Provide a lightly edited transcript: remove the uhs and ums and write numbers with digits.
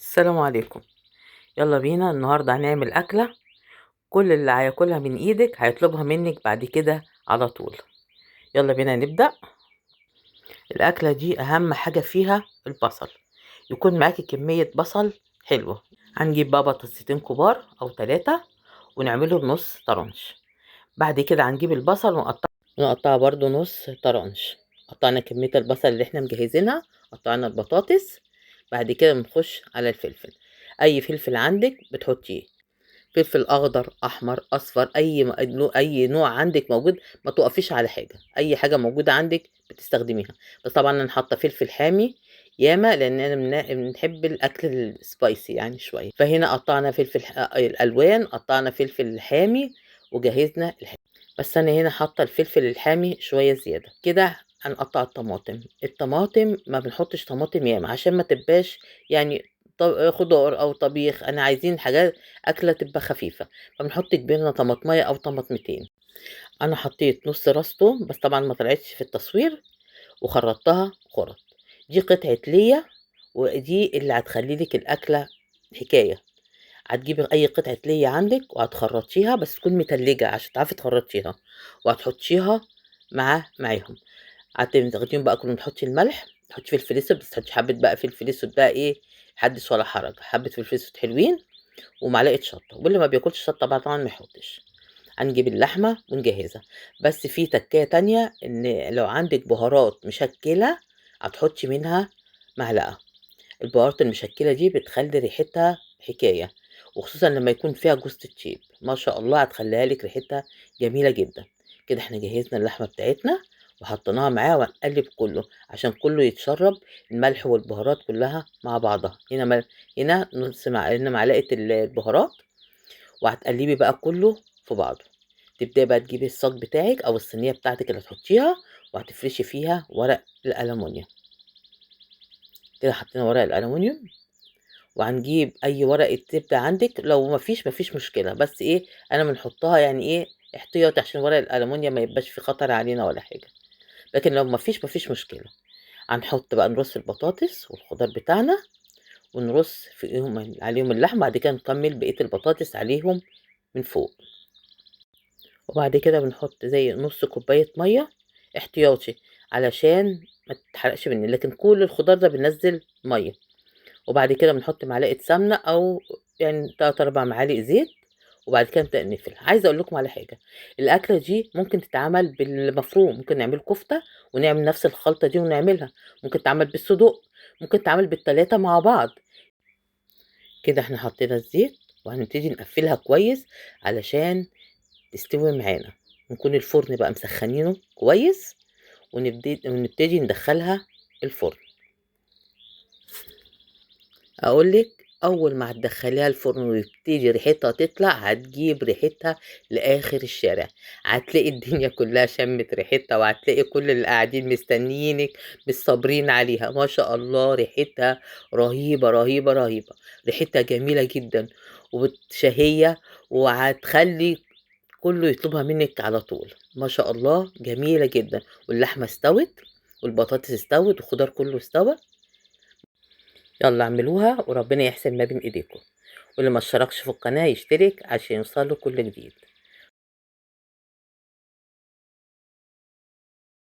السلام عليكم. يلا بينا النهاردة هنعمل أكلة كل اللي هياكلها من إيدك هيطلبها منك بعد كده على طول. يلا بينا نبدأ. الأكلة دي أهم حاجة فيها البصل، يكون معاكي كمية بصل حلوة. هنجيب بقى بطاطستين كبار أو 3 ونعمله نص طرنش. بعد كده هنجيب البصل ونقطعها برضو نص طرنش. قطعنا كمية البصل اللي احنا مجهزينها، قطعنا البطاطس. بعد كده بنخش على الفلفل. أي فلفل عندك بتحطيه، فلفل اخضر احمر اصفر، اي نوع عندك موجود. ما توقفيش على حاجه، اي حاجه موجوده عندك بتستخدميها. بس طبعا انا حاطه فلفل حامي ياما لان انا بنحب الاكل السبايسي يعني شويه. فهنا قطعنا فلفل الالوان، قطعنا فلفل حامي وجهزنا الحامي. بس انا هنا حاطه الفلفل الحامي شويه زياده كده. هنقطع الطماطم ما بنحطش طماطم ياما عشان ما تبقاش يعني خضار او طبيخ. انا عايزين حاجات اكله تبقى خفيفه، فبنحط كبيرنا طماطميه او طماطمتين. انا حطيت نص راس توم بس طبعا ما طلعتش في التصوير، وخرطتها خرط. دي قطعه ليا، ودي اللي هتخلي لك الاكله حكايه. هتجيبي اي قطعه ليا عندك وهتخرطيها، بس تكون متلجه عشان تعرفي تخرطيها، وهتحطيها معاهم. تاخديهم بقى كلهم، تحطي الملح، تحطي فلفل اسود، بس تحطي حبه بقى فلفل اسود بقى ايه، حدث ولا حرج، حبه فلفل اسود حلوين ومعلقه شطه. واللي ما بياكلش شطه بقى طبعا ما يحطش. هنجيب اللحمه ونجهزها. بس في تكايه تانية، ان لو عندك بهارات مشكله هتحطي منها معلقه. البهارات المشكله دي بتخلي ريحتها حكايه، وخصوصا لما يكون فيها جوز الطيب ما شاء الله هتخليها لك ريحتها جميله جدا. كده احنا جهزنا اللحمه بتاعتنا وحطيناها معاها، وهنقلب كله عشان كله يتشرب الملح والبهارات كلها مع بعضها. هنا هنا معلقه البهارات، وهتقلبي بقى كله في بعضه. تبداي بقى تجيبي الصاج بتاعك او الصينيه بتاعتك اللي هتحطيها، وهتفرشي فيها ورق الالومنيوم. كده حطينا ورق الالومنيوم، وهنجيب اي ورقه زبده عندك. لو مفيش مشكله، بس ايه انا بنحطها يعني ايه احتياطي عشان ورق الالومنيوم ما يبقاش في خطر علينا ولا حاجه. لكن لو مفيش مشكله. هنحط بقى نرص البطاطس والخضار بتاعنا، ونرص فيهم عليهم اللحمه. بعد كده نكمل بقيه البطاطس عليهم من فوق. وبعد كده بنحط زي نص كوبايه ميه احتياطي علشان ما تتحرقش مني، لكن كل الخضار ده بننزل ميه. وبعد كده بنحط معلقه سمنه او يعني 3 4 معالق زيت. وبعد كده نبدا نقفلها. عايزه اقول لكم على حاجه، الاكله دي ممكن تتعمل بالمفروم، ممكن نعمل كفته ونعمل نفس الخلطه دي ونعملها. ممكن تتعمل بالصدوق، ممكن تتعمل بالثلاثه مع بعض. كده احنا حطينا الزيت، وهنبتدي نقفلها كويس علشان تستوي معانا. نكون الفرن بقى مسخنينه كويس، ونبتدي ندخلها الفرن. اقول لك، اول ما هتدخليها الفرن ويبتدي ريحتها تطلع، هتجيب ريحتها لاخر الشارع. هتلاقي الدنيا كلها شمت ريحتها، وهتلاقي كل اللي قاعدين مستنيينك مش صابرين عليها. ما شاء الله ريحتها رهيبة رهيبة رهيبة. ريحتها جميلة جدا وشهية، وهتخلي كله يطلبها منك على طول. ما شاء الله جميلة جدا. واللحمة استوت، والبطاطس استوت، والخضار كله استوى. يلا اعملوها وربنا يحسن ما بين ايديكم. واللي ما اشتركش في القناة يشترك عشان يوصله كل جديد.